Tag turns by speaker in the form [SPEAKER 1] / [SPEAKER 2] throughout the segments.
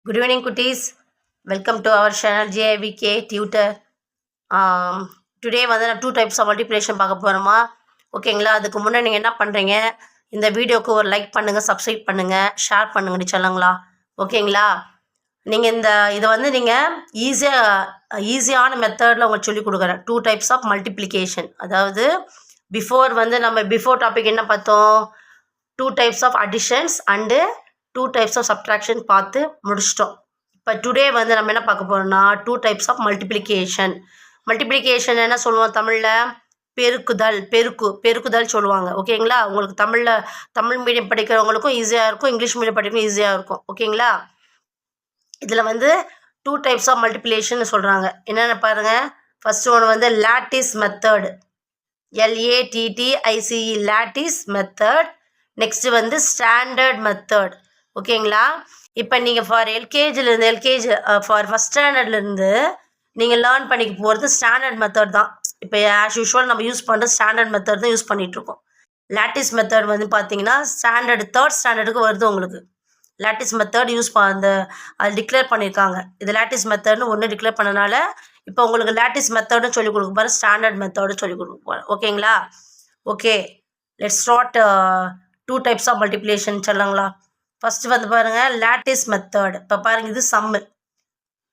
[SPEAKER 1] Good evening, குட்டீஸ். Welcome to our channel JVK tutor. Today வந்து நான் 2 டைப்ஸ் ஆஃப் மல்டிப்ளிகேஷன் பார்க்க போகிறோமா? ஓகேங்களா? அதுக்கு முன்னே நீங்கள் என்ன பண்ணுறீங்க? இந்த வீடியோவுக்கு ஒரு லைக் பண்ணுங்கள், சப்ஸ்கிரைப் பண்ணுங்கள், ஷேர் பண்ணுங்கன்னு சொல்லுங்களா? ஓகேங்களா? நீங்கள் இதை வந்து நீங்கள் ஈஸியான மெத்தடில் உங்களுக்கு சொல்லிக் கொடுக்குறேன். 2 டைப்ஸ் ஆஃப் மல்டிப்ளிகேஷன். அதாவது பிஃபோர் டாபிக் என்ன பார்த்தோம்? 2 types of additions and 2 types of subtraction பார்த்து முடிச்சிட்டோம். இப்போ டுடே வந்து நம்ம என்ன பார்க்க போகிறோம்னா 2 டைப்ஸ் ஆஃப் மல்டிப்ளிகேஷன். மல்டிப்ளிகேஷன் என்ன சொல்லுவோம் தமிழில்? பெருக்குதல் சொல்லுவாங்க. ஓகேங்களா? உங்களுக்கு தமிழ் மீடியம் படிக்கிறவங்களுக்கும் ஈஸியாக இருக்கும், இங்கிலீஷ் மீடியம் படிக்கிறவங்க ஈஸியாக இருக்கும். ஓகேங்களா? இதில் வந்து 2 டைப்ஸ் ஆஃப் மல்டிப்ளிகேஷன் சொல்கிறாங்க. என்னென்ன பாருங்கள். ஃபஸ்ட்டு ஒன்று வந்து lattice method, LATTICE lattice method. Next வந்து ஸ்டாண்டர்ட் மெத்தட். ஓகேங்களா? இப்போ நீங்கள் ஃபார் ஃபஸ்ட் ஸ்டாண்டர்ட்லேருந்து நீங்கள் லேர்ன் பண்ணிக்க போகிறது ஸ்டாண்டர்ட் மெத்தட் தான். இப்போ ஆஸ் யூஷுவல் நம்ம யூஸ் பண்ணுற ஸ்டாண்டர்ட் மெத்தட் தான் யூஸ் பண்ணிகிட்ருக்கோம். லாட்டிஸ் மெத்தட் வந்து பார்த்தீங்கன்னா தேர்ட் ஸ்டாண்டர்டுக்கு வருது உங்களுக்கு. லாட்டிஸ் மெத்தட் அது டிக்ளேர் பண்ணியிருக்காங்க. இது லாட்டிஸ் மெத்தட்னு ஒன்று டிக்ளேர் பண்ணனால இப்போ உங்களுக்கு லாட்டிஸ் மெத்தட்னு சொல்லிக் கொடுக்க போகிறேன், ஸ்டாண்டர்ட் மெத்தட்னு சொல்லிக் கொடுக்க போகிறேன். ஓகேங்களா? Okay, let's start 2 types of multiplication சொல்லுங்களா? ஃபஸ்ட்டு வந்து பாருங்கள் லாட்டிஸ் மெத்தட். இப்போ பாருங்கள், இது சம்மு.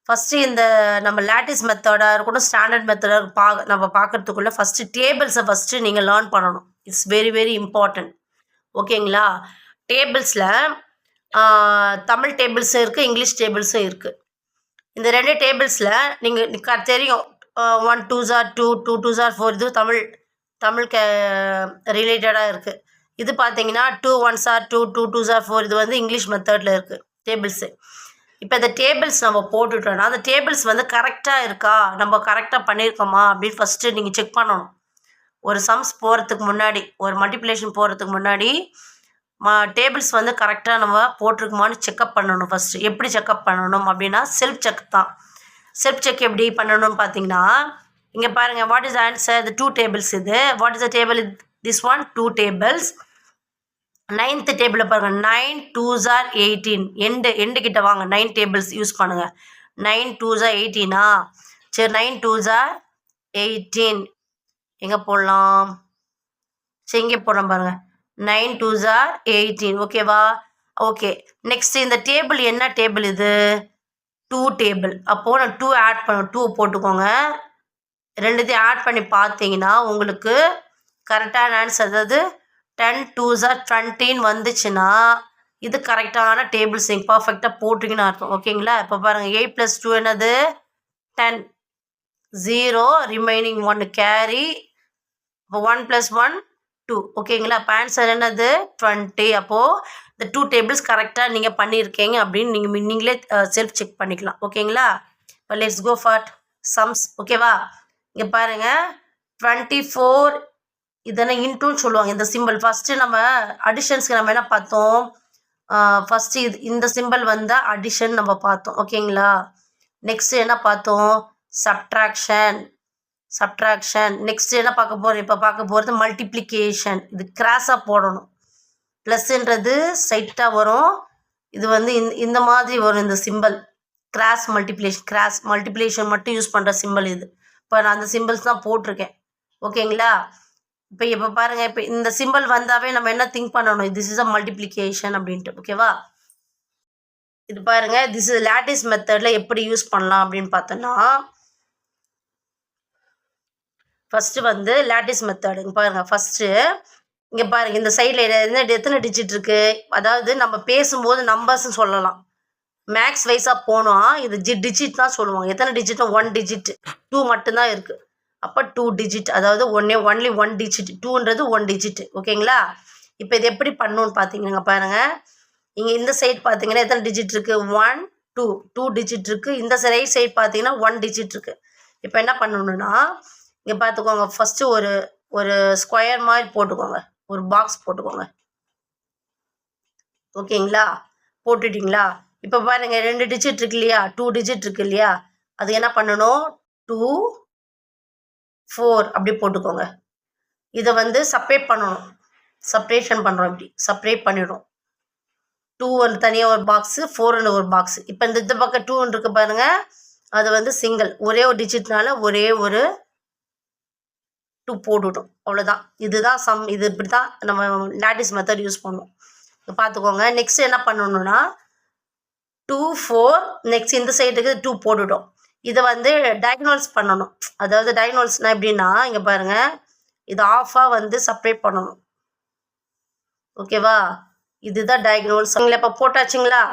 [SPEAKER 1] ஃபஸ்ட்டு இந்த நம்ம லாட்டிஸ் மெத்தடாக இருக்கட்டும், ஸ்டாண்டர்ட் மெத்தடாக நம்ம பார்க்குறதுக்குள்ளே ஃபஸ்ட்டு நீங்கள் லேர்ன் பண்ணணும். It's very very important. ஓகேங்களா? டேபிள்ஸில் தமிழ் டேபிள்ஸும் இருக்குது, இங்கிலீஷ் டேபிள்ஸும் இருக்குது. இந்த 2 டேபிள்ஸில் நீங்கள் தெரியும், 1 2s are 2, 2 2s are 4. இது தமிழ் ரிலேட்டடாக இருக்குது. இது பார்த்தீங்கன்னா 2 1s are 2, 2 2s are 4. இது வந்து இங்கிலீஷ் மெத்தடில் இருக்குது டேபிள்ஸு. இப்போ இந்த டேபிள்ஸ் நம்ம போட்டுட்டோன்னா அந்த டேபிள்ஸ் வந்து கரெக்டாக இருக்கா, நம்ம கரெக்டாக பண்ணியிருக்கோமா அப்படின்னு ஃபஸ்ட்டு நீங்கள் செக் பண்ணணும். ஒரு சம்ஸ் போகிறதுக்கு முன்னாடி, ஒரு மல்டிப்ளிகேஷன் போகிறதுக்கு முன்னாடி டேபிள்ஸ் வந்து கரெக்டாக நம்ம போட்டிருக்குமான்னு செக்கப் பண்ணணும். ஃபஸ்ட்டு எப்படி செக்கப் பண்ணணும் அப்படின்னா செல்ஃப் செக் தான். செல்ஃப் செக் எப்படி பண்ணணும்னு பார்த்தீங்கன்னா, இங்கே பாருங்கள், வாட் இஸ் ஆன்சர்? இந்த 2 டேபிள்ஸ். இது what is the table? This one 2 tables. 9th டேபிளில் பாருங்கள், 9 2s are 18. எண்டு கிட்ட வாங்க, 9 டேபிள்ஸ் யூஸ் பண்ணுங்கள். 9 2s are 18. சரி, 9 2s are 18 எங்கே போடலாம்? சரி, இங்கே போடுறோம் பாருங்கள், 9 2s are 18. ஓகேவா? ஓகே, நெக்ஸ்ட் இந்த டேபிள் என்ன டேபிள்? இது 2 டேபிள். அப்போது நான் 2 ஆட் பண்ண 2 போட்டுக்கோங்க. ரெண்டுத்தையும் ஆட் பண்ணி பார்த்தீங்கன்னா உங்களுக்கு கரெக்டான ஆன்சர், அதாவது 10 2s are 20 வந்துச்சுன்னா இது கரெக்டான டேபிள்ஸ் நீங்கள் பர்ஃபெக்டாக போட்டிங்கன்னு அர்த்தம். ஓகேங்களா? இப்போ பாருங்கள், 8 + 2 என்னது? 10. 0 ரிமைனிங் 1 கேரி. இப்போ 1 + 1 2. ஓகேங்களா? இப்போ ஆன்சர் என்னது? 20. அப்போது இந்த 2 டேபிள்ஸ் கரெக்டாக நீங்கள் பண்ணியிருக்கீங்க அப்படின்னு நீங்களே செல்ஃப் செக் பண்ணிக்கலாம். ஓகேங்களா? இப்போ லெட்ஸ் கோ ஃபார் சம்ஸ். ஓகேவா? இங்கே பாருங்கள், 24 இதெல்லாம் இன்ட்டுன்னு சொல்லுவாங்க. இந்த சிம்பிள் ஃபஸ்ட்டு நம்ம அடிஷன்ஸ்க்கு நம்ம என்ன பார்த்தோம்? ஃபஸ்ட்டு இந்த சிம்பிள் வந்தால் அடிஷன் நம்ம பார்த்தோம். ஓகேங்களா? நெக்ஸ்ட்டு என்ன பார்த்தோம்? சப்ட்ராக்ஷன். நெக்ஸ்ட்டு என்ன பார்க்க போகிறோம்? இப்போ பார்க்க போகிறது மல்டிப்ளிகேஷன். இது கிராஸாக போடணும். ப்ளஸ்ன்றது ஸ்ட்ரைட்டாக வரும். இது வந்து இந்த மாதிரி வரும் இந்த சிம்பிள். கிராஸ் மல்டிப்ளிகேஷன் மட்டும் யூஸ் பண்ணுற சிம்பிள் இது. இப்போ நான் அந்த சிம்பிள்ஸ் தான் போட்டிருக்கேன். ஓகேங்களா? இப்போ பாருங்கள், இப்போ இந்த சிம்பிள் வந்தாவே நம்ம என்ன திங்க் பண்ணணும்? திஸ் இஸ் அ மல்டிப்ளிகேஷன் அப்படின்ட்டு. ஓகேவா? இது பாருங்கள், திஸ் இஸ் லாட்டிஸ் மெத்தடில் எப்படி யூஸ் பண்ணலாம் அப்படின்னு பார்த்தோன்னா, ஃபஸ்ட்டு வந்து லாட்டிஸ் மெத்தட். இங்கே பாருங்கள், ஃபஸ்ட்டு இங்கே பாருங்கள், இந்த சைடில் எத்தனை டிஜிட் இருக்குது? அதாவது நம்ம பேசும்போது நம்பர்ஸ்ன்னு சொல்லலாம். மேக்ஸ் வைஸாக போனோம், இது டிஜிட் தான் சொல்லுவாங்க. எத்தனை டிஜிட்டும் 1 டிஜிட், 2 மட்டும்தான் இருக்குது. அப்போ 2 டிஜிட், அதாவது ஒன்லி 1 டிஜிட். 2ன்றது 1 டிஜிட். ஓகேங்களா? இப்போ இது எப்படி பண்ணணும்னு பார்த்தீங்கன்னா பாருங்கள், இங்கே இந்த சைட் பார்த்தீங்கன்னா எத்தனை டிஜிட் இருக்குது? 1 2 டிஜிட் இருக்குது. இந்த சைட் பார்த்தீங்கன்னா 1 டிஜிட் இருக்குது. இப்போ என்ன பண்ணணுன்னா, இங்கே பார்த்துக்கோங்க, ஃபஸ்ட்டு ஒரு ஸ்கொயர் மாதிரி போட்டுக்கோங்க, ஒரு பாக்ஸ் போட்டுக்கோங்க. ஓகேங்களா? போட்டுட்டிங்களா? இப்போ பாருங்கள், 2 டிஜிட் இருக்கு இல்லையா? 2 டிஜிட் இருக்கு இல்லையா? அது என்ன பண்ணணும்? 2 4 அப்படி போட்டுக்கோங்க. இதை வந்து செப்பரேட் பண்ணணும். செப்பரேஷன் பண்ணுறோம், இப்படி செப்பரேட் பண்ணிடும். 2 ஒன்று தனியாக ஒரு பாக்ஸு, 4 ஒரு பாக்ஸு. இப்போ இந்த பக்கம் 2 இருக்கு பாருங்கள், அது வந்து சிங்கிள், ஒரே ஒரு டிஜிட்னால ஒரே ஒரு 2 போட்டுவிட்டோம், அவ்வளோதான். இதுதான் சம். இது இப்படி தான் நம்ம லாட்டிஸ் மெத்தட் யூஸ் பண்ணுவோம். பார்த்துக்கோங்க. நெக்ஸ்ட் என்ன பண்ணணும்னா 2 4 நெக்ஸ்ட் இந்த சைடுக்கு 2 போட்டுவிட்டோம். இதை வந்து டயக்னல்ஸ் பண்ணணும். அதாவது டயக்னல்ஸ்னால் எப்படின்னா இங்கே பாருங்கள், இது ஆஃபாக வந்து செப்பரேட் பண்ணணும். ஓகேவா? இதுதான் டயக்னல்ஸ். இப்போ போட்டாச்சுங்களா?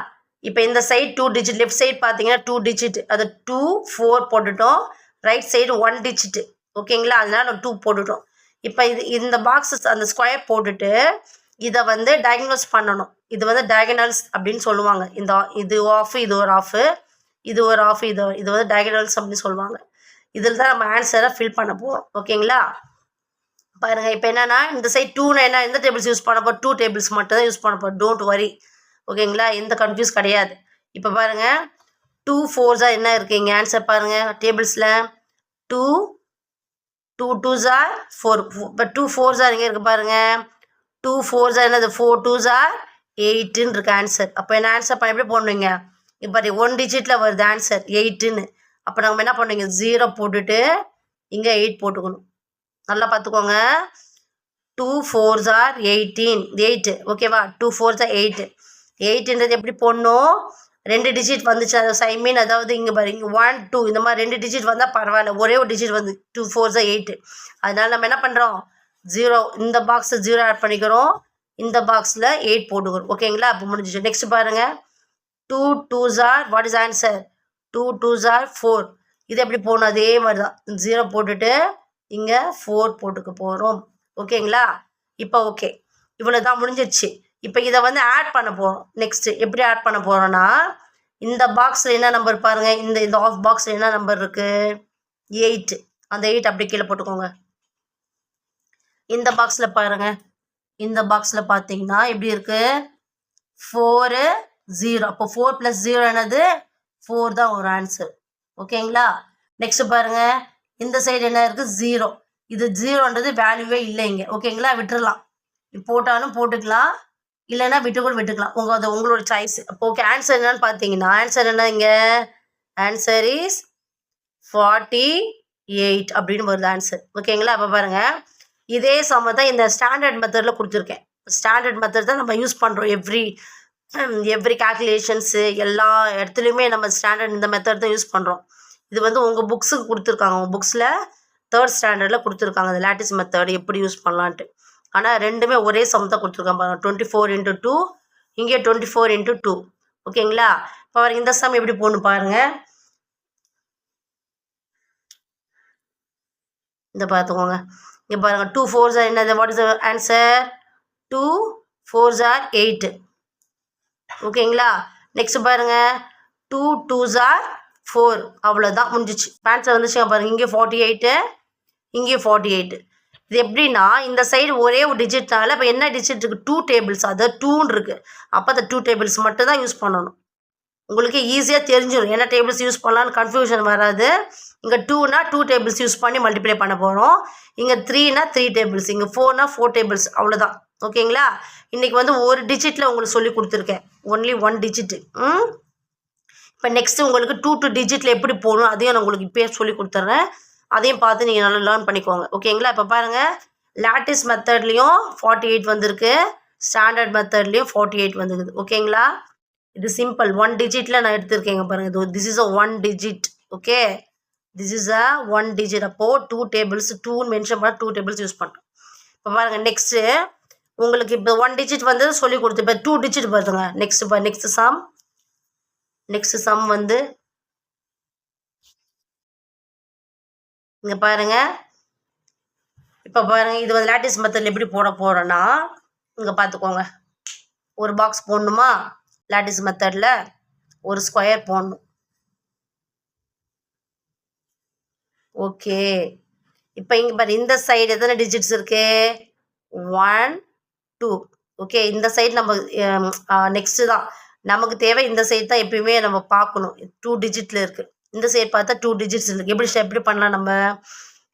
[SPEAKER 1] இப்போ இந்த சைடு 2 டிஜிட், லெஃப்ட் சைடு பார்த்தீங்கன்னா 2 டிஜிட், அது 2 4 போட்டுட்டோம். Right side 1 digit. ஓகேங்களா? அதனால 2 போட்டுட்டோம். இப்போ இந்த பாக்ஸஸ் அந்த ஸ்கொயர் போட்டுட்டு இதை வந்து டயக்னல்ஸ் பண்ணணும். இது வந்து டயகனல்ஸ் அப்படின்னு சொல்லுவாங்க. இது ஆஃப், இது ஒரு ஆஃபு, இது ஒரு ஆஃப், இது வந்து டயகனல்ஸ் அப்படின்னு சொல்லுவாங்க. இதில் தான் நம்ம ஆன்சரை ஃபில் பண்ண போகிறோம். ஓகேங்களா? பாருங்கள். இப்போ என்னென்னா இந்த சைட் 2னா என்ன, எந்த டேபிள்ஸ் யூஸ் பண்ண போகிறோம்? 2 டேபிள்ஸ் மட்டும் தான் யூஸ் பண்ண போகிறோம். Don't worry. ஓகேங்களா? எந்த கன்ஃபியூஸ் கிடையாது. இப்போ பாருங்கள், 2 4s என்ன இருக்குது இங்கே ஆன்சர் பாருங்கள். டேபிள்ஸில் 2 2 2s 4. இப்போ 2 4s இங்கே இருக்குது பாருங்கள். 2 4s என்னது? 4 2s 8ன்னு இருக்குது ஆன்சர். அப்போ என்ன ஆன்சர் பண்ண எப்படி போடணுங்க? இப்போ 1 டிஜிட்டில் வருது ஆன்சர் 8ன்னு. அப்போ நம்ம என்ன பண்ணுவீங்க? 0 போட்டுட்டு இங்கே 8 போட்டுக்கணும். நல்லா பார்த்துக்கோங்க. 2 4s 18, 8. ஓகேவா? 2 4s 8. 8ன்றது எப்படி போடணும்? 2 டிஜிட் வந்துச்சு. ஐ மீன் அதாவது இங்கே பாருங்க 1 2 இந்த மாதிரி 2 டிஜிட் வந்தால் பரவாயில்ல. ஒரே ஒரு டிஜிட் வந்து 2 4s 8. அதனால நம்ம என்ன பண்ணுறோம்? 0 இந்த பாக்ஸை 0 ஆட் பண்ணிக்கிறோம், இந்த பாக்ஸில் 8 போட்டுக்கிறோம். ஓகேங்களா? அப்போ முடிஞ்சிச்சு. நெக்ஸ்ட் பாருங்கள். 2 2s what is answer? 2 2s 4. இது எப்படி போகணும்? அதே மாதிரி தான் 0 போட்டுட்டு இங்கே 4 போட்டுக்க போகிறோம். ஓகேங்களா? இப்போ ஓகே, இவ்வளோ தான் முடிஞ்சிடுச்சு. இப்போ இதை வந்து ஆட் பண்ண போகிறோம். நெக்ஸ்ட்டு எப்படி ஆட் பண்ண போகிறோன்னா இந்த பாக்ஸில் என்ன நம்பர் பாருங்கள், இந்த ஆஃப் பாக்ஸில் என்ன நம்பர் இருக்குது? 8. அந்த 8 அப்படி கீழே போட்டுக்கோங்க. இந்த பாக்ஸில் பாருங்கள், இந்த பாக்ஸில் பார்த்தீங்கன்னா எப்படி இருக்குது? 4 0. அப்போ 4 + 0 என்னது? 4 தான் ஒரு ஆன்சர். ஓகேங்களா? நெக்ஸ்ட் பாருங்கள், இந்த சைடு என்ன இருக்குது? 0. இது 0ன்றது வேல்யூவே இல்லை இங்கே. ஓகேங்களா? விட்டுடலாம். போட்டாலும் போட்டுக்கலாம், இல்லைன்னா விட்டு கூட விட்டுக்கலாம். அது உங்களோட சாய்ஸ். அப்போ ஓகே, ஆன்சர் என்னன்னு பார்த்தீங்கன்னா ஆன்சர் என்ன இங்கே? ஆன்சர் இஸ் 48 அப்படின்னு வருது ஆன்சர். ஓகேங்களா? அப்போ பாருங்கள், இதே சம தான் இந்த ஸ்டாண்டர்ட் மெத்தடில் கொடுத்துருக்கேன். ஸ்டாண்டர்ட் மெத்தட் தான் நம்ம யூஸ் பண்ணுறோம். எவ்ரி கால்குலேஷன்ஸு எல்லா இடத்துலையுமே நம்ம ஸ்டாண்டர்ட் இந்த மெத்தட் தான் யூஸ் பண்ணுறோம். இது வந்து உங்கள் புக்ஸுக்கு கொடுத்துருக்காங்க. உங்கள் புக்ஸில் 3rd ஸ்டாண்டர்டில் கொடுத்துருக்காங்க இந்த லாட்டிஸ் மெத்தட் எப்படி யூஸ் பண்ணலான்ட்டு. ஆனால் ரெண்டுமே ஒரே சம் தான் கொடுத்துருக்காங்க பாருங்கள். 24 × 2, இங்கே 24 × 2. ஓகேங்களா? இப்போ பாருங்கள், இந்த சம் எப்படி போகணும் பாருங்கள். இந்த பார்த்துக்கோங்க. இங்கே பாருங்கள், 2 4s என்னது? What is the answer? 2 4s 8. ஓகேங்களா? நெக்ஸ்ட் பாருங்கள், 2 2s 4. அவ்வளோதான், முடிஞ்சிச்சு. ஆன்சர் வந்துச்சுங்க பாருங்கள். இங்கே 48, இங்கே 48. இது எப்படின்னா இந்த சைடு ஒரே ஒரு டிஜிட்னால இப்போ என்ன டிஜிட் இருக்குது? 2 டேபிள்ஸ், அதாவது 2ன்னு இருக்குது. அப்போ அந்த 2 டேபிள்ஸ் மட்டும் தான் யூஸ் பண்ணணும். உங்களுக்கு ஈஸியாக தெரிஞ்சிடும் என்ன டேபிள்ஸ் யூஸ் பண்ணலான்னு, கன்ஃபியூஷன் வராது. இங்கே 2னா 2 டேபிள்ஸ் யூஸ் பண்ணி மல்டிப்ளை பண்ண போகிறோம். இங்கே 3னா 3 டேபிள்ஸ், இங்கே 4னா 4 டேபிள்ஸ். அவ்வளோதான். ஓகேங்களா? இன்றைக்கி வந்து ஒரு டிஜிட்டில் உங்களுக்கு சொல்லி கொடுத்துருக்கேன். Only 1 digit. இப்போ நெக்ஸ்ட்டு உங்களுக்கு 2 டிஜிட்டில் எப்படி போகணும் அதையும் நான் உங்களுக்கு இப்போயே சொல்லி கொடுத்துட்றேன். அதையும் பார்த்து நீங்கள் நல்லா லேர்ன் பண்ணிக்கோங்க. ஓகேங்களா? இப்போ பாருங்கள், லாட்டிஸ் மெத்தட்லேயும் 48 வந்திருக்கு, ஸ்டாண்டர்ட் மெத்தட்லேயும் 48 வந்துருக்குது. ஓகேங்களா? இது சிம்பிள். 1 டிஜிட்டில் நான் எடுத்துருக்கேங்க பாருங்கள். This is a 1 digit. Okay, this is a 1 digit. அப்போது 2 டேபிள்ஸ், 2ன்னு மென்ஷன் பண்ண 2 டேபிள்ஸ் யூஸ் பண்ணுறோம். இப்போ பாருங்கள், நெக்ஸ்ட்டு உங்களுக்கு இப்போ 1 டிஜிட் வந்து சொல்லி கொடுத்து, இப்போ 2 டிஜிட் பார்த்துங்க. நெக்ஸ்ட் சம் வந்து இங்கே பாருங்கள். இப்போ பாருங்கள், இது வந்து லாட்டிஸ் மெத்தடில் எப்படி போட போகிறோன்னா இங்கே பார்த்துக்கோங்க. ஒரு பாக்ஸ் போடணுமா? லாட்டிஸ் மெத்தடில் ஒரு ஸ்கொயர் போடணும். ஓகே, இப்போ இங்கே பாரு, இந்த சைடு எத்தனை டிஜிட்ஸ் இருக்குது? 1 2. ஓகே, இந்த சைடு நம்ம நெக்ஸ்ட்டு தான் நமக்கு தேவை. இந்த சைடு தான் எப்பயுமே நம்ம பார்க்கணும். 2 டிஜிட்டில் இருக்குது. இந்த சைடு பார்த்தா 2 டிஜிட்ஸ் இருக்குது. எப்படி பண்ணலாம் நம்ம?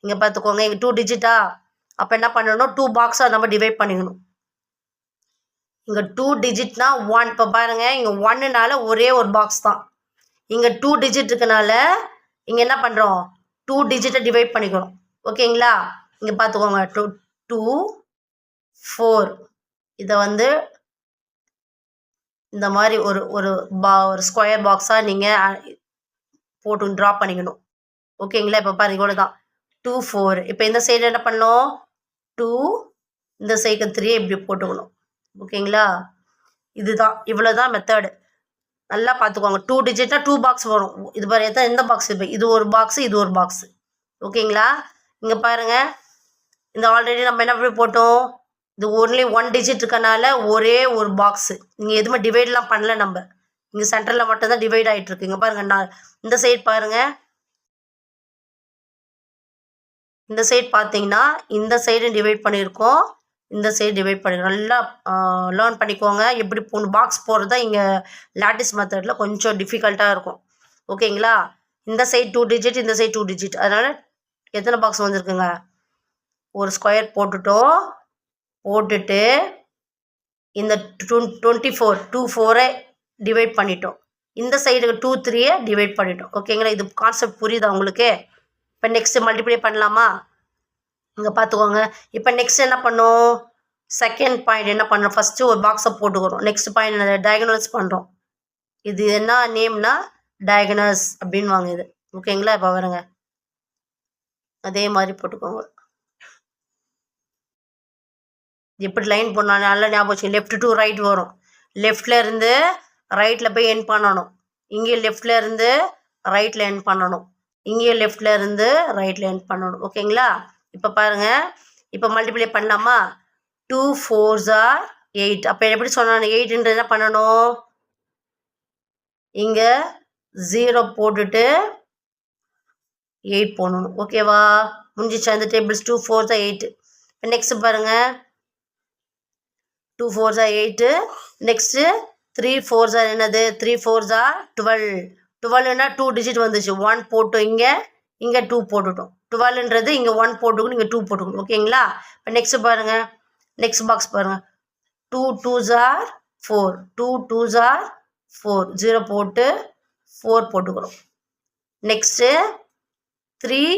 [SPEAKER 1] இங்கே பார்த்துக்கோங்க, இங்கே 2 டிஜிட்டா. அப்போ என்ன பண்ணணும்? 2 பாக்ஸாக நம்ம டிவைட் பண்ணிக்கணும். இங்கே 2 டிஜிட்னா 1. இப்போ பாருங்கள் இங்கே 1னால ஒரே ஒரு பாக்ஸ் தான். இங்கே 2 டிஜிட் இருக்கனால இங்கே என்ன பண்ணுறோம், 2 டிஜிட்டை டிவைட் பண்ணிக்கிறோம். ஓகேங்களா, இங்கே பார்த்துக்கோங்க 2 2 4. இதை வந்து இந்த மாதிரி ஒரு ஒரு ஸ்கொயர் பாக்ஸாக நீங்கள் போட்டு ட்ரா பண்ணிக்கணும். ஓகேங்களா, இப்போ பாருங்க இவ்வளோ தான் 2 4. இப்போ இந்த சைடு என்ன பண்ணணும், 2, இந்த சைடு 3 இப்படி போட்டுக்கணும். ஓகேங்களா, இதுதான், இவ்வளோ தான் மெத்தடு. நல்லா பார்த்துக்கோங்க. 2 டிஜிட்னா 2 பாக்ஸ் வரும். இது பாரு எந்த பாக்ஸ் இது, இது ஒரு பாக்ஸு, இது ஒரு பாக்ஸு. ஓகேங்களா, இங்கே பாருங்கள் இந்த ஆல்ரெடி நம்ம என்ன பண்ணி போட்டோம், இது ஒன்லி 1 டிஜிட் இருக்கனால ஒரே ஒரு பாக்ஸு. இங்கே எதுவுமே டிவைட்லாம் பண்ணல நம்ம, இங்கே சென்டரில் மட்டும்தான் டிவைட் ஆகிட்டு இருக்கு. இங்கே பாருங்கள், நான் இந்த சைடு பாருங்கள், இந்த சைடு பார்த்தீங்கன்னா இந்த சைடு டிவைட் பண்ணியிருக்கோம், இந்த சைடு டிவைட் பண்ணிருக்கோம். நல்லா லேர்ன் பண்ணிக்கோங்க. எப்படி பாக்ஸ் போடுறது தான் இங்கே லாட்டிஸ் மெத்தடில் கொஞ்சம் டிஃபிகல்ட்டாக இருக்கும். ஓகேங்களா, இந்த சைடு 2 டிஜிட், இந்த சைடு 2 டிஜிட், அதனால் எத்தனை பாக்ஸ் வந்திருக்குங்க, ஒரு ஸ்கொயர் போட்டுட்டோம். போட்டுட்டு இந்த 24 2 4 டிவைட் பண்ணிட்டோம். இந்த சைடு 2 3 டிவைட் பண்ணிட்டோம். ஓகேங்களா, இது கான்செப்ட் புரியுதா உங்களுக்கு? இப்போ நெக்ஸ்ட்டு மல்டிப்ளை பண்ணலாமா? இங்கே பார்த்துக்கோங்க. இப்போ நெக்ஸ்ட் என்ன பண்ணோம், செகண்ட் பாயிண்ட் என்ன பண்ணுறோம், ஃபஸ்ட்டு ஒரு பாக்ஸை போட்டுக்கிறோம். நெக்ஸ்ட் பாயிண்ட் டயகனல்ஸ் பண்ணுறோம். இது என்ன நேம்னா டயகனல்ஸ் அப்படின்னு வாங்க இது. ஓகேங்களா, இப்போ வருங்க அதே மாதிரி போட்டுக்கோங்க. எப்படி லைன் போடணும் நல்லா ஞாபகம் வச்சு, லெஃப்ட் டு ரைட் வரும். லெஃப்டில் இருந்து ரைட்டில் போய் எண்ட் பண்ணணும். இங்கே லெஃப்டில் இருந்து ரைட்டில் எண்ட் பண்ணணும். இங்கே லெஃப்டில் இருந்து ரைட்டில் எண்ட் பண்ணணும். ஓகேங்களா, இப்போ பாருங்கள், இப்போ மல்டிப்ளை பண்ணலாமா? 2 4s are 8. அப்போ எப்படி சொன்னாங்க, 8ன்றது என்ன பண்ணணும், இங்கே 0 போட்டுட்டு 8 போடணும். ஓகேவா, முடிஞ்சிச்சா இந்த டேபிள்ஸ்? 2 4s are 8. நெக்ஸ்ட் பாருங்கள், 2 4s are 8. Next 3 4s are என்னது, 3 4s are 12. 12னா 2 டிஜிட் வந்துச்சு, 1 போட்டோம், இங்கே 2 போட்டுட்டோம். 12ன்றது இங்கே 1 போட்டுக்கணும், இங்கே 2 போட்டுக்கணும். ஓகேங்களா, இப்போ நெக்ஸ்ட் பாருங்கள், நெக்ஸ்ட் பாக்ஸ் பாருங்கள், 2 2s are 4. 2 2s are 4. 0 போட்டு 4 போட்டுக்கிறோம். Next 3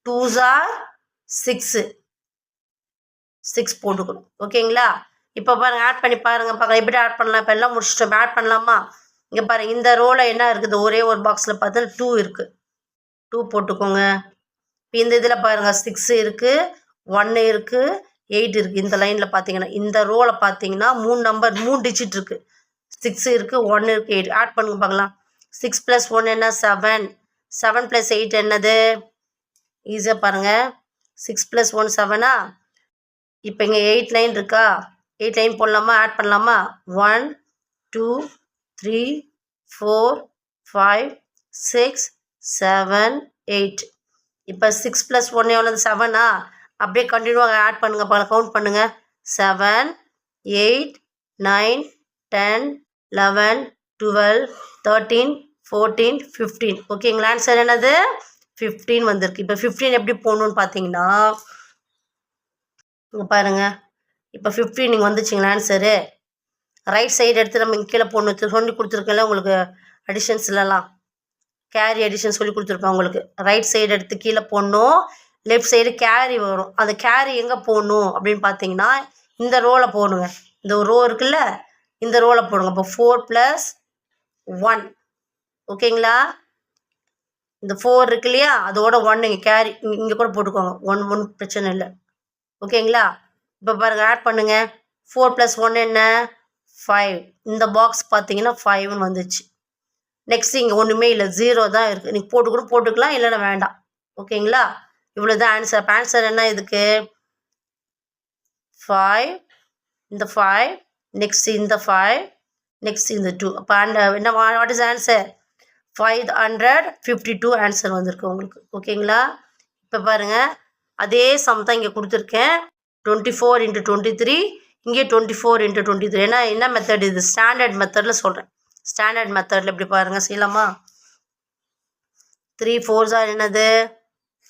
[SPEAKER 1] 2s are 6. 6 போட்டுக்கணும். ஓகேங்களா, இப்போ பாருங்கள் ஆட் பண்ணி பாருங்கள், பார்க்கலாம் எப்படி ஆட் பண்ணலாம். இப்போ எல்லாம் முடிச்சிட்டோம், ஆட் பண்ணலாமா? இங்கே பாருங்கள், இந்த ரோவில் என்ன இருக்குது, ஒரே ஒரு பாக்ஸில் பார்த்தா 2 இருக்குது, 2 போட்டுக்கோங்க. இப்போ இந்த இதில் பாருங்கள் 6 இருக்குது, 1 இருக்குது, 8 இருக்குது. இந்த லைனில் பார்த்தீங்கன்னா இந்த ரோவில் பார்த்தீங்கன்னா 3 டிஜிட் இருக்குது. 6 இருக்குது, 1 இருக்குது, 8. ஆட் பண்ணுங்க பார்க்கலாம். 6 + 1 என்ன, 7. 7 + 8 என்னது, ஈஸியாக பாருங்கள், 6 + 1 7ஆ? இப்போ இங்கே 8 லைன் இருக்கா, 8 லைன் போடலாமா, ஆட் பண்ணலாமா? 1 2 3 4 5 6 7 8. இப்போ 6 + 1 எவ்வளோ, 7ஆ? அப்படியே கண்டினியூவாக ஆட் பண்ணுங்கள், கவுண்ட் பண்ணுங்கள். 7 8 9 10 11 12 13 14 15. ஓகேங்களா, ஆன்சர் என்னது 15 வந்திருக்கு. இப்போ 15 எப்படி போடணுன்னு பார்த்தீங்கன்னா இங்கே பாருங்கள், இப்போ 15 நீங்கள் வந்துச்சிங்களா ஆன்சரு. ரைட் சைடு எடுத்து நம்ம இங்கே கீழே போடணும், சொல்லி கொடுத்துருக்கேன்ல உங்களுக்கு அடிஷன்ஸ்லாம், கேரி அடிஷன் சொல்லி கொடுத்துருப்பேன் உங்களுக்கு. ரைட் சைடு எடுத்து கீழே போடணும், லெஃப்ட் சைடு கேரி வரும். அந்த கேரி எங்கே போடணும் அப்படின்னு பார்த்தீங்கன்னா இந்த ரோவில் போடணுங்க. இந்த ரோ இருக்குல்ல, இந்த ரோவில் போடுங்க. இப்போ 4 + 1. ஓகேங்களா, இந்த 4 இருக்கு இல்லையா, அதோட 1 இங்கே கேரி இங்கே கூட போட்டுக்கோங்க, 1 பிரச்சனை இல்லை. ஓகேங்களா, இப்போ பாருங்கள் ஆட் பண்ணுங்கள். 4 + 1 என்ன, 5. இந்த பாக்ஸ் பார்த்தீங்கன்னா 5ன்னு வந்துச்சு. நெக்ஸ்ட் இங்கே ஒன்றுமே இல்லை, 0 தான் இருக்குது. நீங்கள் போட்டுக்கலாம், இல்லைன்னா வேண்டாம். ஓகேங்களா, இவ்வளோ தான் ஆன்சர். அப்போ ஆன்சர் என்ன இதுக்கு, 5, இந்த 5, நெக்ஸ்ட் இந்த 5, நெக்ஸ்ட் இந்த 2. அப்போ என்ன, வாட் இஸ் ஆன்சர், 552 ஆன்சர் வந்திருக்கு உங்களுக்கு. ஓகேங்களா, இப்போ பாருங்கள் அதே சம் தான் இங்கே கொடுத்துருக்கேன். 24 × 23, இங்கே 24 × 23. ஏன்னா என்ன மெத்தட் இது, ஸ்டாண்டர்ட் மெத்தடில் சொல்கிறேன். ஸ்டாண்டர்ட் மெத்தடில் எப்படி பாருங்கள் செய்யலாமா? 3 4s are என்னது,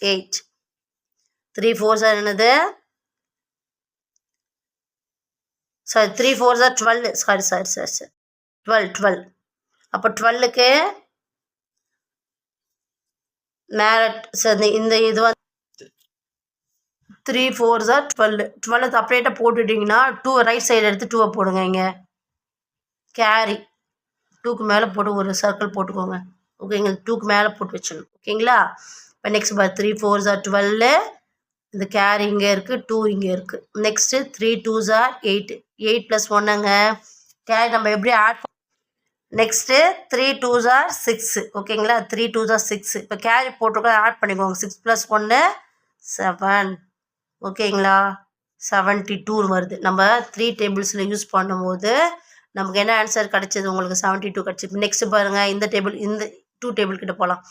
[SPEAKER 1] 8. 3 4s are என்னது, சாரி 3 4s are 12 சாரி 12 அப்போ 12க்கு மேலே இந்த இது வந்து 3 4s are 12 செப்பரேட்டாக போட்டுட்டிங்கன்னா 2 ரைட் சைடு எடுத்து 2 போடுங்க. இங்கே கேரி 2க்கு மேலே போட்டு ஒரு சர்க்கிள் போட்டுக்கோங்க. ஓகேங்க, 2க்கு மேலே போட்டு வச்சிடணும். ஓகேங்களா, இப்போ நெக்ஸ்ட் 3 4s are 12, இந்த கேரி இங்கே இருக்குது, 2 இங்கே இருக்குது. நெக்ஸ்ட்டு 3 2s are 8 8 + 1ங்க கேரி நம்ம எப்படி ஆட். Next 3 2s are 6. ஓகேங்களா, 3 2s are 6. இப்போ கேரி போட்டிருக்கோம், ஆட் பண்ணிக்கோங்க. 6 + 1 7. ஓகேங்களா, 72 வருது. நம்ம 3 டேபிள்ஸில் யூஸ் பண்ணும்போது நமக்கு என்ன ஆன்சர் கிடச்சிது, உங்களுக்கு 72 கிடச்சிது. நெக்ஸ்ட் பாருங்கள், இந்த டேபிள், இந்த 2 டேபிள் கிட்ட போகலாம்.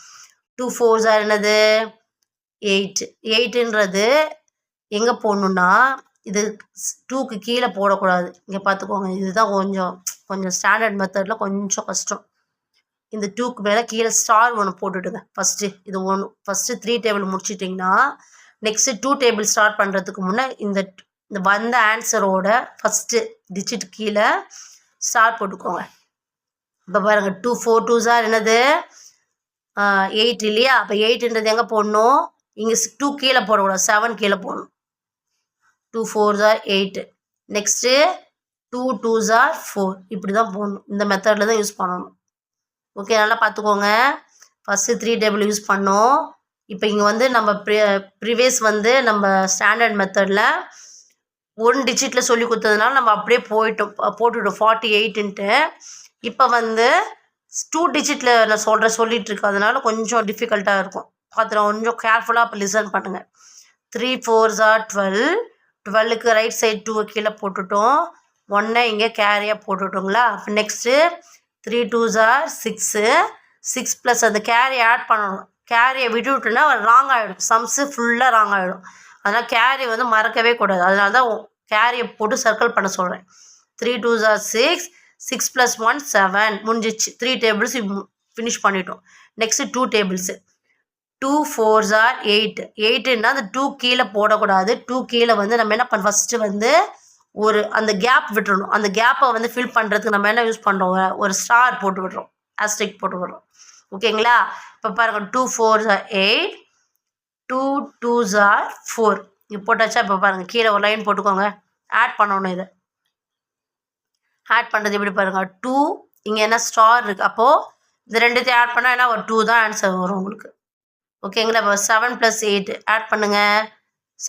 [SPEAKER 1] 2 4s are என்னது 8. 8ன்றது எங்கே போடணுன்னா, இது 2க்கு கீழே போடக்கூடாது. இங்கே பார்த்துக்கோங்க, இதுதான் கொஞ்சம் ஸ்டாண்டர்ட் மெத்தடில் கொஞ்சம் கஷ்டம். இந்த 2க்கு மேலே கீழே ஸ்டார் ஒன்று போட்டுடுங்க ஃபஸ்ட்டு. இது ஃபஸ்ட்டு 3 டேபிள் முடிச்சிட்டிங்கன்னா நெக்ஸ்ட்டு 2 டேபிள் ஸ்டார்ட் பண்ணுறதுக்கு முன்னே இந்த வந்த ஆன்சரோட ஃபஸ்ட்டு டிஜிட் கீழே ஸ்டார் போட்டுக்கோங்க. இப்போ பாருங்கள், 2 4 2s are என்னது 8 இல்லையா. அப்போ 8ன்றது எங்கே போடணும், இங்கே 2 கீழே போடக்கூடாது, 7 கீழே போடணும். 2 4s are 8. Next 2 2s are 4. இப்படி தான் போடணும். இந்த மெத்தடில் தான் யூஸ் பண்ணணும். ஓகே, நல்லா பார்த்துக்கோங்க. ஃபஸ்ட்டு 3 டேபிள் யூஸ் பண்ணோம். இப்போ இங்கே வந்து நம்ம ப்ரீவியஸ் வந்து நம்ம ஸ்டாண்டர்ட் மெத்தடில் 1 டிஜிட்டில் சொல்லி கொடுத்ததுனால நம்ம அப்படியே போட்டுட்டோம் 48ன்ட்டு. இப்போ வந்து 2 டிஜிட்டில் நான் சொல்லிட்டு இருக்கேன், அதனால கொஞ்சம் டிஃபிகல்ட்டாக இருக்கும். பார்த்துட்டு கொஞ்சம் கேர்ஃபுல்லாக இப்போ லிசன் பண்ணுங்கள். 3 4s are 12. 12க்கு ரைட் சைடு 2 கீழே போட்டுட்டோம், 1 இங்கே கேரியாக போட்டுட்டோங்களா. அப்போ நெக்ஸ்ட்டு 3 2s are 6. 6 + அந்த கேரி ஆட் பண்ணணும். கேரியை விட்டுவிட்டுனா ராங் ஆகிடும், சம்ஸு ஃபுல்லாக ராங் ஆகிடும். அதனால் கேரி வந்து மறக்கவே கூடாது. அதனால தான் கேரியை போட்டு சர்க்கிள் பண்ண சொல்கிறேன். 3 2s are 6. 6 + 1 7. முடிஞ்சிச்சு. 3 டேபிள்ஸ் ஃபினிஷ் பண்ணிட்டோம். Next 2 tables. 2 4s are 8. 8ன்னா அந்த 2 கீழே போடக்கூடாது. 2 கீழே வந்து நம்ம என்ன ஃபஸ்ட்டு வந்து அந்த கேப் விட்டுறணும். அந்த கேப்பை வந்து ஃபில் பண்ணுறதுக்கு நம்ம என்ன யூஸ் பண்ணுறோம், ஒரு ஸ்டார் போட்டு விடுறோம், ஆஸ்ட்ரிக் போட்டு விடுறோம். ஓகேங்களா, இப்போ பாருங்கள், 2 4s are 8. 2 2s are 4. இது போட்டாச்சா. இப்போ பாருங்கள், கீழே ஒரு லைன் போட்டுக்கோங்க. ஆட் பண்ணணும். இதை ஆட் பண்ணுறது எப்படி பாருங்கள், 2 இங்கே என்ன ஸ்டார் இருக்குது. அப்போது இந்த ரெண்டுத்தையும் ஆட் பண்ணால் என்ன ஒரு 2 தான் ஆன்சர் வரும் உங்களுக்கு. ஓகேங்களா, இப்போ 7 + 8 ஆட் பண்ணுங்கள்.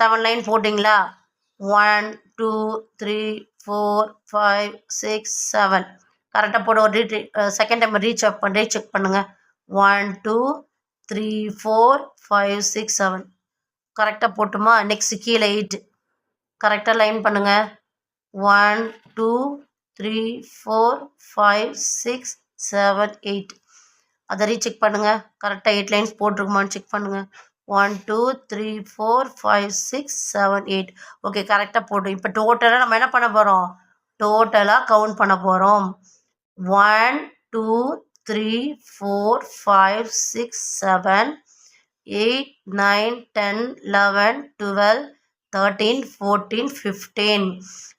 [SPEAKER 1] 7 லைன் போட்டிங்களா. 1 2 3 4 5 6 7 கரெக்டாக போட ஒரு செகண்ட் டைம் செக் பண்ணுங்கள். 1 2 3 4 5 6 7 கரெக்டாக போட்டுமா. நெக்ஸ்ட் கீழே 8 கரெக்டாக லைன் பண்ணுங்கள். 1 2 3 4 5 6 7 8 அதை ரீசெக் பண்ணுங்கள். கரெக்டாக 8 லைன்ஸ் போட்டிருக்குமான்னு செக் பண்ணுங்கள். 1 2 3 4 5 6 7 8 ஓகே, கரெக்டாக போட்டோம். இப்போ டோட்டலாக நம்ம என்ன பண்ண போகிறோம், டோட்டலாக கவுண்ட் பண்ண போகிறோம். 1 2 3 4 5 6 7 8 9 10 11 12 13 14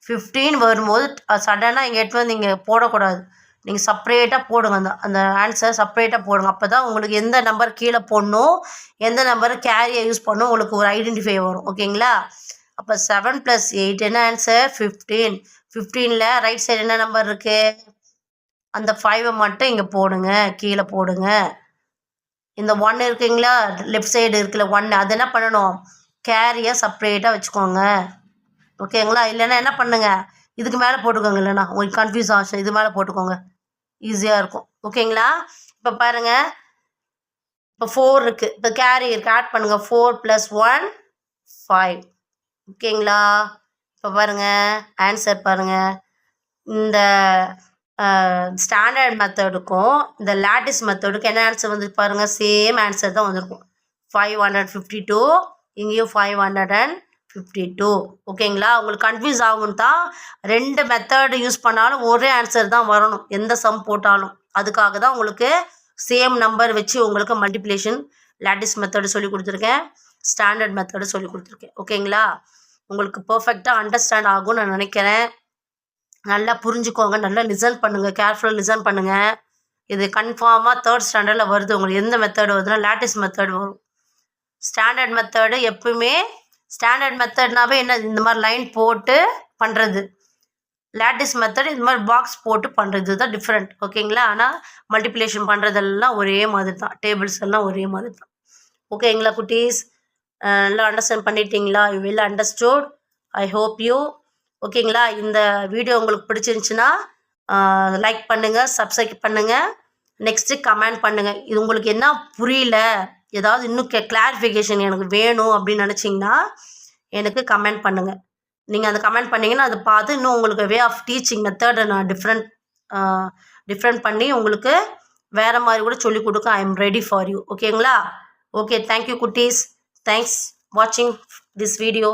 [SPEAKER 1] 15 வரும்போது சடனாக இங்கே எடுத்து வந்து இங்கே போடக்கூடாது. நீங்கள் செப்பரேட்டாக போடுங்க, அந்த ஆன்சர் செப்பரேட்டாக போடுங்க. அப்போ தான் உங்களுக்கு எந்த நம்பர் கீழே போடணும், எந்த நம்பர் கேரியை யூஸ் பண்ணணும், உங்களுக்கு ஒரு ஐடென்டிஃபை வரும். ஓகேங்களா, அப்போ 7 + 8 என்ன ஆன்சர் 15. 15ல் ரைட் சைடு என்ன நம்பர் இருக்குது, அந்த 5 மட்டும் இங்கே போடுங்க, கீழே போடுங்க. இந்த 1 இருக்குங்களா, லெஃப்ட் சைடு இருக்குல்ல 1, அது என்ன பண்ணணும், கேரியை செப்பரேட்டாக வச்சுக்கோங்க. ஓகேங்களா, இல்லைன்னா என்ன பண்ணுங்க, இதுக்கு மேலே போட்டுக்கோங்க. இல்லைன்னா உங்களுக்கு கன்ஃபியூஸ் ஆச்சு, இது மேலே போட்டுக்கோங்க, ஈஸியாக இருக்கும். ஓகேங்களா, இப்போ பாருங்கள், இப்போ 4 இருக்குது, இப்போ கேரி இருக்குது, ஆட் பண்ணுங்கள். 4 + 1 5. ஓகேங்களா, இப்போ பாருங்கள் ஆன்சர் பாருங்கள். இந்த ஸ்டாண்டர்ட் மெத்தடுக்கும் இந்த லாட்டிஸ் மெத்தடுக்கும் என்ன ஆன்சர் வந்து பாருங்கள், சேம் ஆன்சர் தான் வந்திருக்கும். 552. இங்கேயும் 552. ஓகேங்களா, உங்களுக்கு கன்ஃபியூஸ் ஆகும் தான். 2 மெத்தடு யூஸ் பண்ணாலும் ஒரே ஆன்சர் தான் வரணும், எந்த சம் போட்டாலும். அதுக்காக தான் உங்களுக்கு சேம் நம்பர் வச்சு உங்களுக்கு மல்டிப்ளிகேஷன் லாட்டிஸ் மெத்தடு சொல்லி கொடுத்துருக்கேன், ஸ்டாண்டர்ட் மெத்தடு சொல்லி கொடுத்துருக்கேன். ஓகேங்களா, உங்களுக்கு பர்ஃபெக்டாக அண்டர்ஸ்டாண்ட் ஆகும்னு நான் நினைக்கிறேன். நல்லா புரிஞ்சுக்கோங்க, நல்லா லிசன் பண்ணுங்கள், கேர்ஃபுல்லாக லிசன் பண்ணுங்கள். இது கன்ஃபார்மாக 3rd ஸ்டாண்டர்டில் வருது. உங்களுக்கு எந்த மெத்தட் வருதுன்னா லாட்டிஸ் மெத்தட் வரும். ஸ்டாண்டர்ட் மெத்தடு எப்பவுமே ஸ்டாண்டர்ட் மெத்தட்னாவே என்ன, இந்த மாதிரி லைன் போட்டு பண்ணுறது. லாட்டிஸ் மெத்தட் இந்த மாதிரி பாக்ஸ் போட்டு பண்ணுறது தான் டிஃப்ரெண்ட், ஓகேங்களா? ஆனால் மல்டிப்ளிகேஷன் பண்ணுறதெல்லாம் ஒரே மாதிரி தான், டேபிள்ஸ் எல்லாம் ஒரே மாதிரி தான், ஓகேங்களா குட்டீஸ்? நல்லா அண்டர்ஸ்டாண்ட் பண்ணிட்டீங்களா? You will understood, I hope you. ஓகேங்களா? இந்த வீடியோ உங்களுக்கு பிடிச்சிருந்துச்சுன்னா லைக் பண்ணுங்கள், சப்ஸ்கிரைப் பண்ணுங்கள், நெக்ஸ்ட்டு கமெண்ட் பண்ணுங்கள். இது உங்களுக்கு என்ன புரியல, ஏதாவது இன்னும் கிளாரிஃபிகேஷன் எனக்கு வேணும் அப்படின்னு நினச்சிங்கன்னா எனக்கு கமெண்ட் பண்ணுங்கள். நீங்கள் அந்த கமெண்ட் பண்ணிங்கன்னா அதை பார்த்து இன்னும் உங்களுக்கு வே ஆஃப் டீச்சிங் மெத்தடை நான் டிஃப்ரெண்ட் பண்ணி உங்களுக்கு வேறு மாதிரி கூட சொல்லிக் கொடுக்க I am ready for you, ஓகேங்களா? ஓகே, தேங்க்யூ குட்டீஸ். தேங்க்ஸ் வாட்சிங் திஸ் வீடியோ.